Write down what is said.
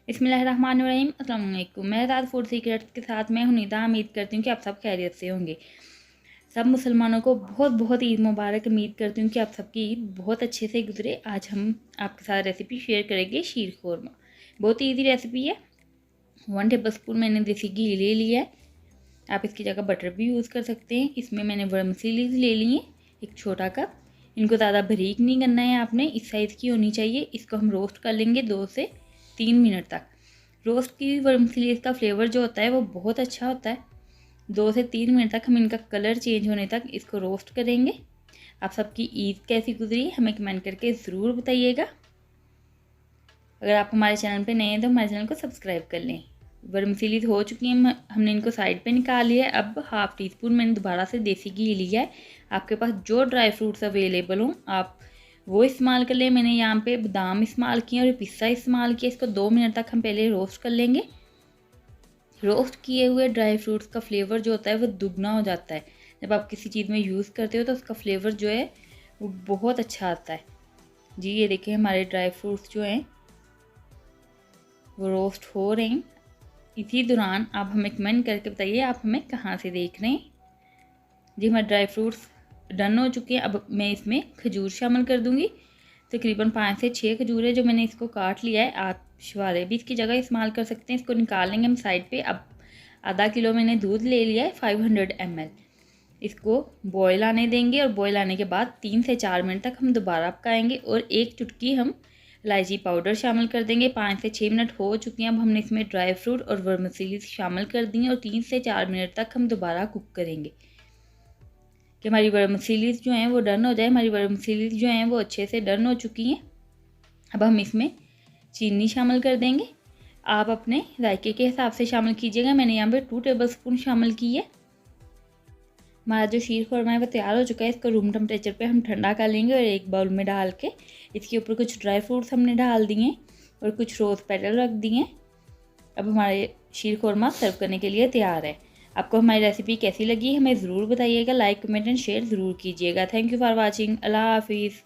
बिस्मिल्लाहिर्रहमानिर्रहीम, अस्सलाम वालेकुम। मैं राज फूड सीक्रेट्स के साथ मैं हुनीदा उम्मीद करती हूँ कि आप सब खैरियत से होंगे। सब मुसलमानों को बहुत बहुत ईद मुबारक। उम्मीद करती हूँ कि आप सबकी ईद बहुत अच्छे से गुजरे। आज हम आपके साथ रेसिपी शेयर करेंगे शीर खोरमा। बहुत ईजी रेसिपी है। 1 टेबल स्पून मैंने देसी घी ले लिया है। आप इसकी जगह बटर भी यूज़ कर सकते हैं। इसमें मैंने वर्मसेलीज ले ली है, एक छोटा कप। इनको ज़्यादा बारीक नहीं करना है आपने, इस साइज़ की होनी चाहिए। इसको हम रोस्ट कर लेंगे 2 से 3 मिनट तक। रोस्ट की वर्मसेलीज का फ्लेवर जो होता है वो बहुत अच्छा होता है। 2 से 3 मिनट तक हम इनका कलर चेंज होने तक इसको रोस्ट करेंगे। आप सबकी ईद कैसी गुजरी हमें कमेंट करके ज़रूर बताइएगा। अगर आप हमारे चैनल पे नए हैं तो हमारे चैनल को सब्सक्राइब कर लें। वर्मसेलीज हो चुकी हैं, हमने इनको साइड पे निकाल लिया है। अब हाफ़ टी स्पून मैंने दोबारा से देसी घी लिया है। आपके पास जो ड्राई फ्रूट्स अवेलेबल हों आप वो इस्तेमाल कर लें। मैंने यहाँ पे बादाम इस्तेमाल किए और पिस्ता इस्तेमाल किया। इसको 2 मिनट तक हम पहले रोस्ट कर लेंगे। रोस्ट किए हुए ड्राई फ्रूट्स का फ्लेवर जो होता है वो दुगना हो जाता है। जब आप किसी चीज़ में यूज़ करते हो तो उसका फ्लेवर जो है वो बहुत अच्छा आता है। जी ये देखिए हमारे ड्राई फ्रूट्स जो हैं वो रोस्ट हो रहे हैं। इसी दौरान आप हमें कमेंट करके बताइए आप हमें कहाँ से देख रहे हैं। जी हमारे ड्राई फ्रूट्स डन हो चुके हैं। अब मैं इसमें खजूर शामिल कर दूँगी। तकरीबन 5 से 6 खजूर है जो मैंने इसको काट लिया है। आप शवारे भी इसकी जगह इस्तेमाल कर सकते हैं। इसको निकाल लेंगे हम साइड पे। अब आधा किलो मैंने दूध ले लिया है 500 ml। इसको बॉयल आने देंगे और बॉयल आने के बाद 3 से 4 मिनट तक हम दोबारा पकाएंगे और 1 चुटकी हम इलायची पाउडर शामिल कर देंगे। 5 से 6 मिनट हो चुके हैं। अब हमने इसमें ड्राई फ्रूट और वर्मसेलीज शामिल कर दी हैं और 3 से 4 मिनट तक हम दोबारा कुक करेंगे कि हमारी वर्मसेलीज जो हैं वो डन हो जाए। हमारी वर्मसेलीज जो हैं वो अच्छे से डन हो चुकी हैं। अब हम इसमें चीनी शामिल कर देंगे। आप अपने जायके के हिसाब से शामिल कीजिएगा। मैंने यहाँ पे 2 टेबल स्पून शामिल की है। हमारा जो शीर खोरमा है वो तैयार हो चुका है। इसको रूम टेम्परेचर पे हम ठंडा कर लेंगे और एक बाउल में डाल के इसके ऊपर कुछ ड्राई फ्रूट्स हमने डाल दिए और कुछ रोज़ पेटल रख दिए। अब हमारे शीर खोरमा सर्व करने के लिए तैयार है। आपको हमारी रेसिपी कैसी लगी हमें ज़रूर बताइएगा। लाइक कमेंट एंड शेयर ज़रूर कीजिएगा। Thank you for watching. अल्लाह हाफिज़।